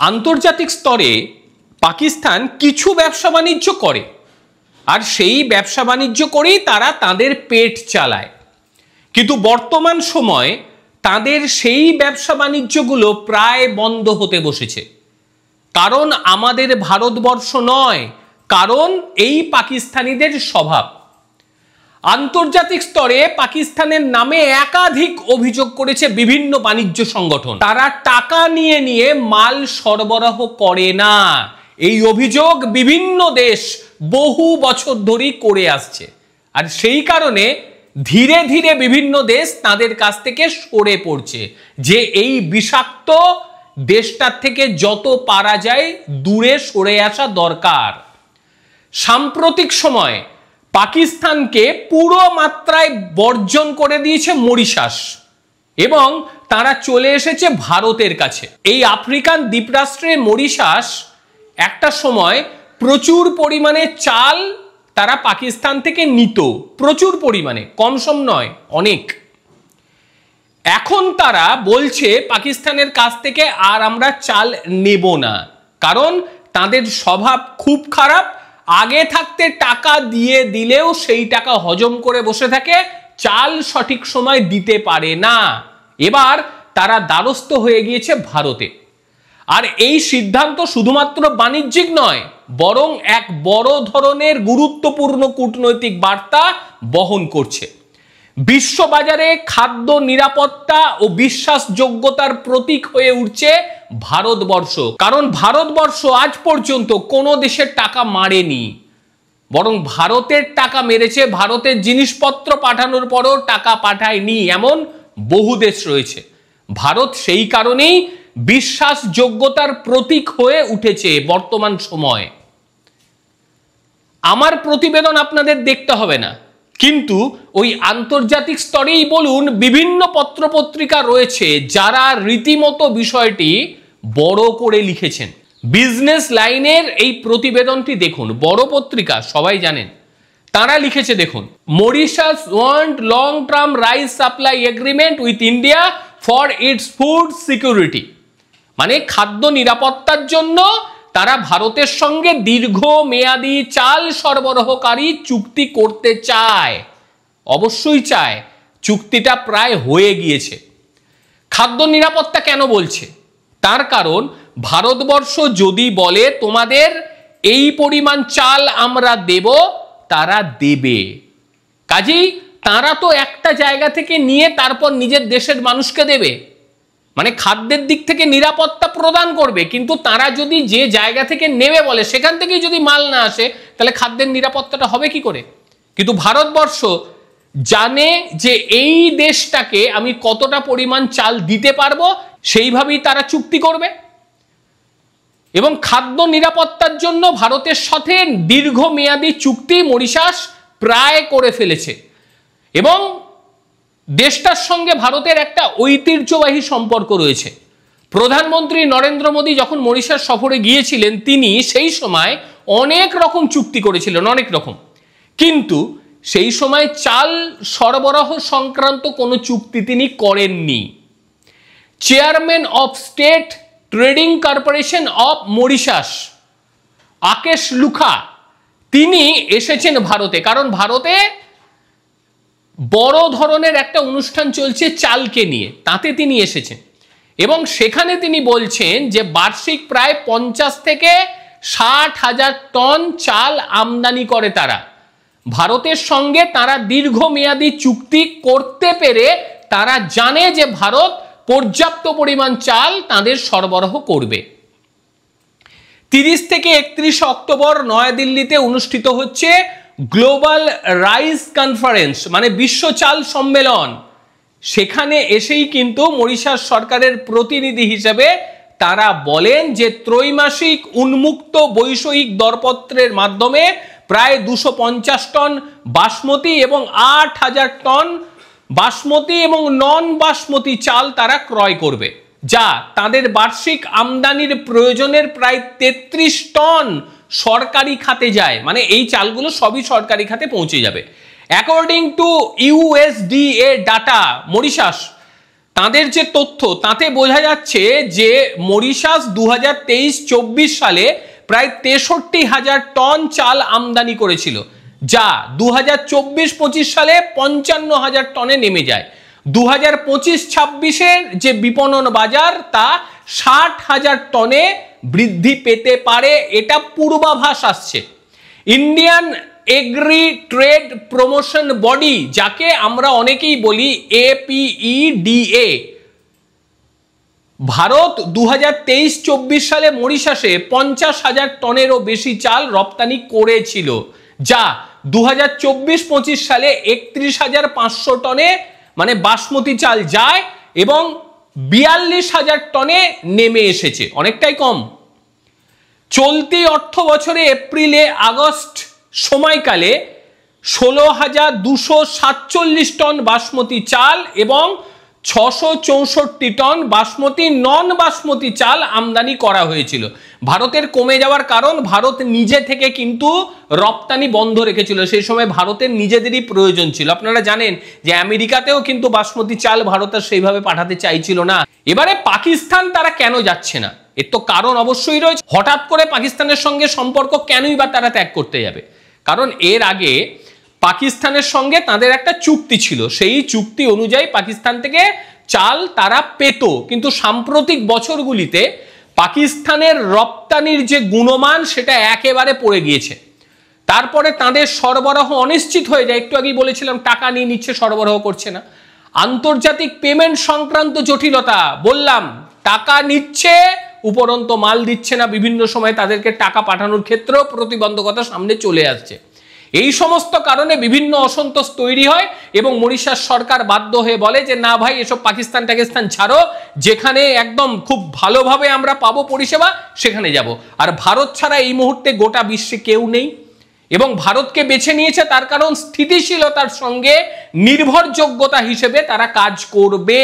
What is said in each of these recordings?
আন্তর্জাতিক স্তরে পাকিস্তান কিছু ব্যবসা বাণিজ্য করে, আর সেই ব্যবসা বাণিজ্য করেই তারা তাদের পেট চালায়। কিন্তু বর্তমান সময়ে তাদের সেই ব্যবসা বাণিজ্যগুলো প্রায় বন্ধ হতে বসেছে। কারণ আমাদের ভারতবর্ষ নয়, কারণ এই পাকিস্তানিদের স্বভাব। আন্তর্জাতিক স্তরে পাকিস্তানের নামে একাধিক অভিযোগ করেছে বিভিন্ন বাণিজ্য সংগঠন। তারা টাকা নিয়ে নিয়ে মাল সরবরাহ করে না, এই অভিযোগ বিভিন্ন দেশ বহু বছর ধরেই করে আসছে। আর সেই কারণে ধীরে ধীরে বিভিন্ন দেশ তাদের কাছ থেকে সরে পড়ছে, যে এই বিষাক্ত দেশটার থেকে যত পারা যায় দূরে সরে আসা দরকার। সাম্প্রতিক সময় পাকিস্তানকে পুরো মাত্রায় বর্জন করে দিয়েছে মরিশাস, এবং তারা চলে এসেছে ভারতের কাছে। এই আফ্রিকান দ্বীপরাষ্ট্রে মরিশাস একটা সময় প্রচুর পরিমাণে চাল তারা পাকিস্তান থেকে নিত, প্রচুর পরিমাণে, কম সম নয়, অনেক। এখন তারা বলছে পাকিস্তানের কাছ থেকে আর আমরা চাল নেব না, কারণ তাদের স্বভাব খুব খারাপ। আগে থাকতে টাকা দিয়ে দিলেও সেই টাকা হজম করে বসে থাকে, চাল সঠিক সময় দিতে পারে না। এবার তারা দ্বারস্থ হয়ে গিয়েছে ভারতে। আর এই সিদ্ধান্ত শুধুমাত্র বাণিজ্যিক নয়, বরং এক বড় ধরনের গুরুত্বপূর্ণ কূটনৈতিক বার্তা বহন করছে। বিশ্ববাজারে খাদ্য নিরাপত্তা ও বিশ্বাসযোগ্যতার প্রতীক হয়ে উঠছে ভারতবর্ষ। কারণ ভারতবর্ষ আজ পর্যন্ত কোনো দেশের টাকা মারেনি, বরং ভারতের টাকা মেরেছে। ভারতের জিনিসপত্র পাঠানোর পরও টাকা পাঠায়নি এমন বহু দেশ রয়েছে। ভারত সেই কারণেই বিশ্বাসযোগ্যতার প্রতীক হয়ে উঠেছে বর্তমান সময়ে। আমার প্রতিবেদন আপনাদের দেখতে হবে না, কিন্তু ওই আন্তর্জাতিক স্তরেই বলুন, বিভিন্ন পত্রপত্রিকা রয়েছে যারা রীতিমতো বিষয়টি বড় করে লিখেছেন। বিজনেস লাইনের এই প্রতিবেদনটি দেখুন, বড় পত্রিকা, সবাই জানেন। তারা লিখেছে দেখুন, Mauritius want long term rice supply agreement with India for its food security. মানে খাদ্য নিরাপত্তার জন্য তারা ভারতের সঙ্গে দীর্ঘমেয়াদী চাল সরবরাহকারী চুক্তি করতে চায়। অবশ্যই চায়, চুক্তিটা প্রায় হয়ে গিয়েছে। খাদ্য নিরাপত্তা কেন বলছে? তার কারণ ভারতবর্ষ যদি বলে তোমাদের এই পরিমাণ চাল আমরা দেব, তারা দেবে। কাজেই তারা তো একটা জায়গা থেকে নিয়ে তারপর নিজের দেশের মানুষকে দেবে, মানে খাদ্যের দিক থেকে নিরাপত্তা প্রদান করবে। কিন্তু তারা যদি যে জায়গা থেকে নেবে বলে সেখান থেকেই যদি মাল না আসে, তাহলে খাদ্যের নিরাপত্তাটা হবে কি করে? কিন্তু ভারতবর্ষ জানে যে এই দেশটাকে আমি কতটা পরিমাণ চাল দিতে পারবো, সেইভাবেই তারা চুক্তি করবে। এবং খাদ্য নিরাপত্তার জন্য ভারতের সাথে দীর্ঘমেয়াদী চুক্তি মরিশাস প্রায় করে ফেলেছে। এবং দেশটার সঙ্গে ভারতের একটা ঐতিহ্যবাহী সম্পর্ক রয়েছে। প্রধানমন্ত্রী নরেন্দ্র মোদী যখন মরিশাস সফরে গিয়েছিলেন, তিনি সেই সময় অনেক রকম চুক্তি করেছিলেন, অনেক রকম। কিন্তু সেই সময় চাল সরবরাহ সংক্রান্ত কোনো চুক্তি তিনি করেননি। Chairman of State Trading Corporation of Mauritius Akesh Lukha, তিনি এসেছেন ভারতে, কারণ ভারতে বড় ধরনের একটা অনুষ্ঠান চলছে চালকে নিয়ে, তাতে তিনি এসেছেন। এবং সেখানে তিনি বলছেন যে বার্ষিক প্রায় 50 থেকে 60 হাজার টন চাল আমদানি করে তারা। ভারতের সঙ্গে তারা দীর্ঘমেয়াদী চুক্তি করতে পেরে তারা জানে যে ভারত পর্যাপ্ত পরিমাণ চাল তাদের সরবরাহ করবে। 30 থেকে 31 অক্টোবর নয়াদিল্লিতে অনুষ্ঠিত হচ্ছে গ্লোবাল রাইস কনফারেন্স, মানে বিশ্ব চাল সম্মেলন। সেখানে এসেই কিন্তু মরিশাস সরকারের প্রতিনিধি হিসেবে তারা বলেন যে ত্রৈমাসিক উন্মুক্ত বৈষয়িক দরপত্রের মাধ্যমে প্রায় 250 টন বাসমতি এবং 8000 টন বাসমতি এবং নন বাসমতি চাল তারা ক্রয় করবে, যা তাদের বার্ষিক আমদানির প্রয়োজনের প্রায় 33 টন সরকারি খাতে যায়। মানে এই চালগুলো সবই সরকারি খাতে পৌঁছে যাবে। According to USDA data, Mauritius তাদের যে তথ্য তাতে বোঝা যাচ্ছে যে মরিশাস 2023-24 সালে প্রায় 63,000 টন চাল আমদানি করেছিল, যা 2024-25 সালে 55,000 টনে নেমে যায়। 2025-26-এর যে বিপণন বাজার তা 60,000 টনে বৃদ্ধি পেতে পারে, এটা পূর্বাভাস আসছে। Indian agri trade promotion body, যাকে আমরা অনেকেই বলি APEDA, ভারত 2023-24 সালে মরিশাসে 50,000 টনেরও বেশি চাল রপ্তানি করেছিল, যা 2024-25 সালে 31,500 টনে মানে বাসমতি চাল যায় এবং 42,000 টনে নেমে এসেছে, অনেকটাই কম। চলতি অর্থ বছরে এপ্রিলে আগস্ট সময়কালে 16,247 টন বাসমতি চাল এবং 664 টন বাসমতি নন বাসমতি চাল আমদানি করা হয়েছিল। ভারতের কমে যাওয়ার কারণ ভারত নিজে থেকে কিন্তু রপ্তানি বন্ধ রেখেছিল, সেই সময় ভারতের নিজেদেরই প্রয়োজন ছিল। আপনারা জানেন যে আমেরিকাতেও কিন্তু বাসমতি চাল ভারত আর সেইভাবে পাঠাতে চাইছিল না। এবারে পাকিস্তান তারা কেন যাচ্ছে না, এর তো কারণ অবশ্যই রয়েছে। হঠাৎ করে পাকিস্তানের সঙ্গে সম্পর্ক কেনই বা তারা ত্যাগ করতে যাবে? কারণ এর আগে পাকিস্তানের সঙ্গে তাদের একটা চুক্তি ছিল, সেই চুক্তি অনুযায়ী পাকিস্তান থেকে চাল তারা পেত, কিন্তু সাম্প্রতিক বছরগুলিতে পাকিস্তানের রপ্তানির যে গুণমান সেটা একেবারে পড়ে গিয়েছে। তারপরে তাদের সরবরাহ অনিশ্চিত হয়ে যায়, একটু আগেই বলেছিলাম টাকা নিয়ে নিচ্ছে, সরবরাহ করছে না। আন্তর্জাতিক পেমেন্ট সংক্রান্ত জটিলতা, বললাম টাকা নিচ্ছে উপরন্ত মাল দিচ্ছে না, বিভিন্ন সময় তাদেরকে টাকা পাঠানোর ক্ষেত্রেও প্রতিবন্ধকতা সামনে চলে আসছে। এই সমস্ত কারণে বিভিন্ন অসন্তোষ তৈরি হয় এবং মরিশাস সরকার বাধ্য হয়ে বলে যে না ভাই, এসব পাকিস্তান ছাড়ো, যেখানে একদম খুব ভালোভাবে আমরা পাবো পরিষেবা সেখানে যাব। আর ভারত ছাড়া এই মুহূর্তে গোটা বিশ্বে কেউ নেই এবং ভারতকে বেছে নিয়েছে তার কারণ স্থিতিশীলতার সঙ্গে নির্ভরযোগ্যতা হিসেবে তারা কাজ করবে।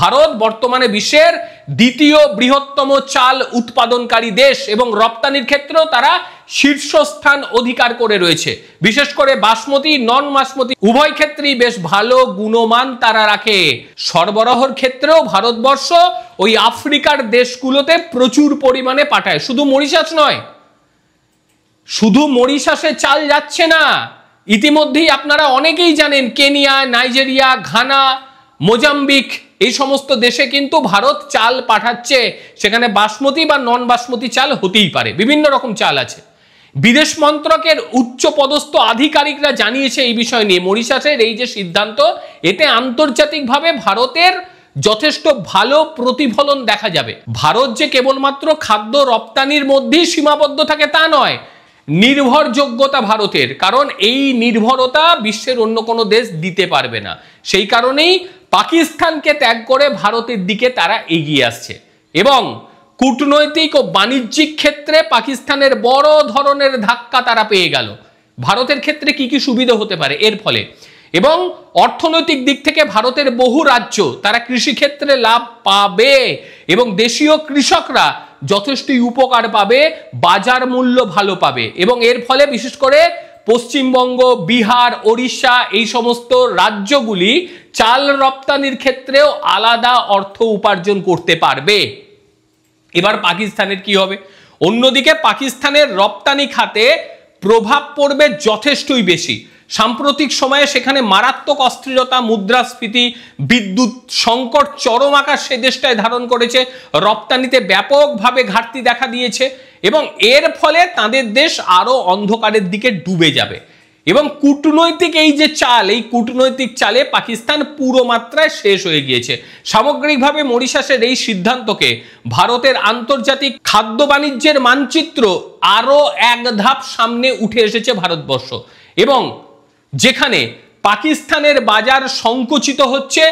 ভারত বর্তমানে বিশ্বের দ্বিতীয় বৃহত্তম চাল উৎপাদনকারী দেশ এবং রপ্তানির ক্ষেত্রেও তারা শীর্ষস্থান অধিকার করে রয়েছে। বিশেষ করে বাসমতি নন বাসমতি উভয় ক্ষেত্রেই বেশ ভালো গুণমান তারা রাখে। সরবরাহের ক্ষেত্রেও ভারতবর্ষ ওই আফ্রিকার দেশগুলোতে প্রচুর পরিমাণে পাঠায়। শুধু মরিশাস নয়, শুধু মরিশাসে চাল যাচ্ছে না, ইতিমধ্যেই আপনারা অনেকেই জানেন কেনিয়া, নাইজেরিয়া, ঘানা, মোজাম্বিক এই সমস্ত দেশে কিন্তু ভারত চাল পাঠাচ্ছে। সেখানে বাসমতি বা নন বাসমতি চাল হতেই পারে, বিভিন্ন রকম চাল আছে। বিদেশ মন্ত্রকের উচ্চ পদস্থ আধিকারিকরা জানিয়েছে এই বিষয় নিয়ে। মরিশাসের এই যে সিদ্ধান্ত, এতে আন্তর্জাতিকভাবে ভারতের যথেষ্ট ভালো প্রতিফলন দেখা যাবে। ভারত যে কেবলমাত্র খাদ্য রপ্তানির মধ্যেই সীমাবদ্ধ থাকে তা নয়, নির্ভরযোগ্যতা ভারতের, কারণ এই নির্ভরতা বিশ্বের অন্য কোনো দেশ দিতে পারবে না। সেই কারণেই পাকিস্তানকে ত্যাগ করে ভারতের দিকে তারা এগিয়ে আসছে এবং কূটনৈতিক ও বাণিজ্যিক ক্ষেত্রে পাকিস্তানের বড় ধরনের ধাক্কা তারা পেয়ে গেল। ভারতের ক্ষেত্রে কি কি সুবিধা হতে পারে এর ফলে, এবং অর্থনৈতিক দিক থেকে ভারতের বহু রাজ্য তারা কৃষিক্ষেত্রে লাভ পাবে এবং দেশীয় কৃষকরা যথেষ্টই উপকার পাবে, বাজার মূল্য ভালো পাবে এবং এর ফলে বিশেষ করে পশ্চিমবঙ্গ, বিহার, ওড়িশা এই সমস্ত রাজ্যগুলি চাল রপ্তানির ক্ষেত্রেও আলাদা অর্থ উপার্জন করতে পারবে। এবার পাকিস্তানের কি হবে? অন্যদিকে পাকিস্তানের রপ্তানি খাতে প্রভাব পড়বে যথেষ্টই বেশি। সাম্প্রতিক সময়ে সেখানে মারাত্মক অস্থিরতা, মুদ্রাস্ফীতি, বিদ্যুৎ সংকট চরম আকার সে দেশটায় ধারণ করেছে, রপ্তানিতে ব্যাপকভাবে ঘাটতি দেখা দিয়েছে এবং এর ফলে তাদের দেশ আরো অন্ধকারের দিকে ডুবে যাবে। এবং কূটনৈতিক এই যে চাল, এই কূটনৈতিক চালে পাকিস্তান পুরো মাত্রায় শেষ হয়ে গিয়েছে। সামগ্রিকভাবে মরিশাসের এই সিদ্ধান্তকে ভারতের আন্তর্জাতিক খাদ্য বাণিজ্যের মানচিত্র আরো এক ধাপ সামনে উঠে এসেছে ভারতবর্ষ এবং যেখানে পাকিস্তানের বাজার সংকুচিত হচ্ছে,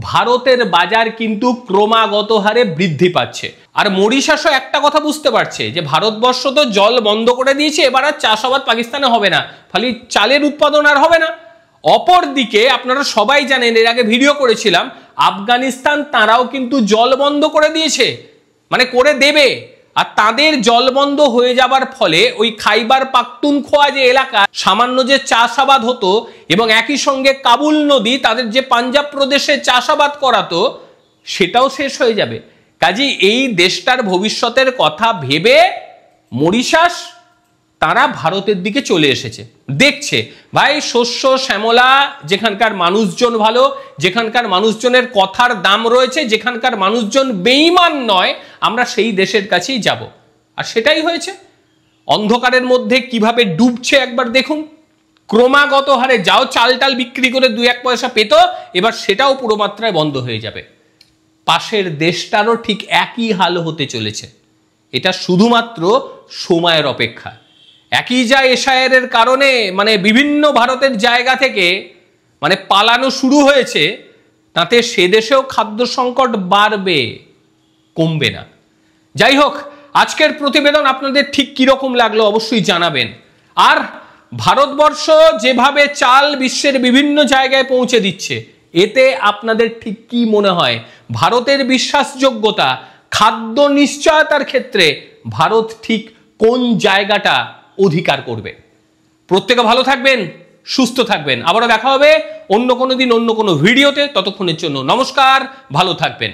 ভারতের বাজার কিন্তু ক্রমাগত হারে বৃদ্ধি পাচ্ছে। আর মরিশাসও একটা কথা বুঝতে পারছে যে ভারতবর্ষ তো জল বন্ধ করে দিয়েছে, এবার আর চাষাবাদ পাকিস্তানে হবে না, ফলে চালের উৎপাদন আর হবে না। অপরদিকে আপনারা সবাই জানেন, এর আগে ভিডিও করেছিলাম, আফগানিস্তান তারাও কিন্তু জল বন্ধ করে দিয়েছে, মানে করে দেবে। আর তাদের জলবন্ধ হয়ে যাবার ফলে ওই খাইবার পাখতুনখোয়া যে এলাকা সামান্য যে চাষাবাদ হতো এবং একই সঙ্গে কাবুল নদী তাদের যে পাঞ্জাব প্রদেশে চাষাবাদ করাতো, সেটাও শেষ হয়ে যাবে। কাজেই এই দেশটার ভবিষ্যতের কথা ভেবে মরিশাস তারা ভারতের দিকে চলে এসেছে, দেখছে ভাই শস্য শ্যামলা, যেখানকার মানুষজন ভালো, যেখানকার মানুষজনের কথার দাম রয়েছে, যেখানকার মানুষজন বেঈমান নয়, আমরা সেই দেশের কাছেই যাব। আর সেটাই হয়েছে। অন্ধকারের মধ্যে কিভাবে ডুবছে একবার দেখুন। ক্রমাগত হারে যাও চাল টাল বিক্রি করে 2-1 পয়সা পেত, এবার সেটাও পুরো মাত্রায় বন্ধ হয়ে যাবে। পাশের দেশটারও ঠিক একই হাল হতে চলেছে। এটা শুধুমাত্র সময়ের অপেক্ষা। একই যা এসআইআরের কারণে বিভিন্ন ভারতের জায়গা থেকে পালানো শুরু হয়েছে, তাতে সে দেশেও খাদ্য সংকট বাড়বে, কমবে না। যাই হোক, আজকের প্রতিবেদন আপনাদের ঠিক কিরকম লাগলো অবশ্যই জানাবেন। আর ভারতবর্ষ যেভাবে চাল বিশ্বের বিভিন্ন জায়গায় পৌঁছে দিচ্ছে, এতে আপনাদের ঠিক কি মনে হয় ভারতের বিশ্বাসযোগ্যতা, খাদ্য নিশ্চয়তার ক্ষেত্রে ভারত ঠিক কোন জায়গাটা অধিকার করবে? প্রত্যেকে ভালো থাকবেন, সুস্থ থাকবেন। আবারও দেখা হবে অন্য কোনো দিন অন্য কোনো ভিডিওতে। ততক্ষণের জন্য নমস্কার, ভালো থাকবেন।